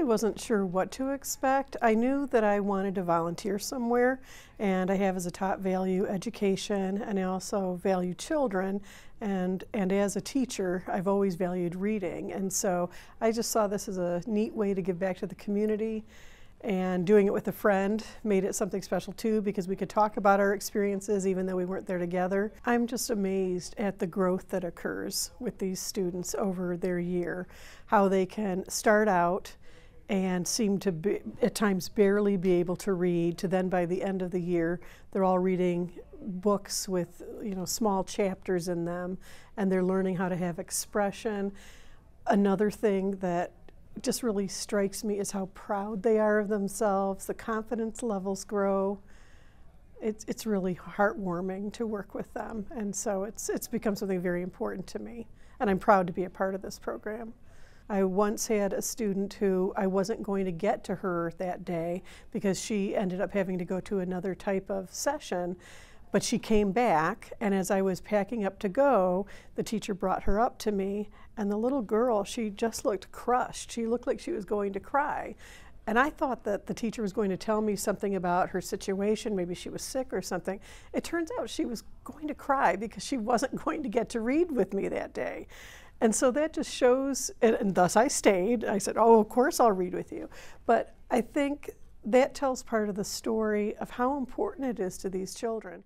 wasn't sure what to expect. I knew that I wanted to volunteer somewhere, and I have as a top value education, and I also value children, and as a teacher I've always valued reading, and so I just saw this as a neat way to give back to the community. And doing it with a friend made it something special too, because we could talk about our experiences even though we weren't there together. I'm just amazed at the growth that occurs with these students over their year, how they can start out and seem to be, at times barely be able to read, to then by the end of the year they're all reading books with small chapters in them, and they're learning how to have expression. Another thing that just really strikes me is how proud they are of themselves. The confidence levels grow. It's really heartwarming to work with them, and so it's become something very important to me, and I'm proud to be a part of this program. I once had a student who I wasn't going to get to her that day because she ended up having to go to another type of session, but she came back, and as I was packing up to go, the teacher brought her up to me, and the little girl, she just looked crushed. She looked like she was going to cry. And I thought that the teacher was going to tell me something about her situation, maybe she was sick or something. It turns out she was going to cry because she wasn't going to get to read with me that day. And so that just shows, and thus I stayed. I said, oh, of course I'll read with you. But I think that tells part of the story of how important it is to these children.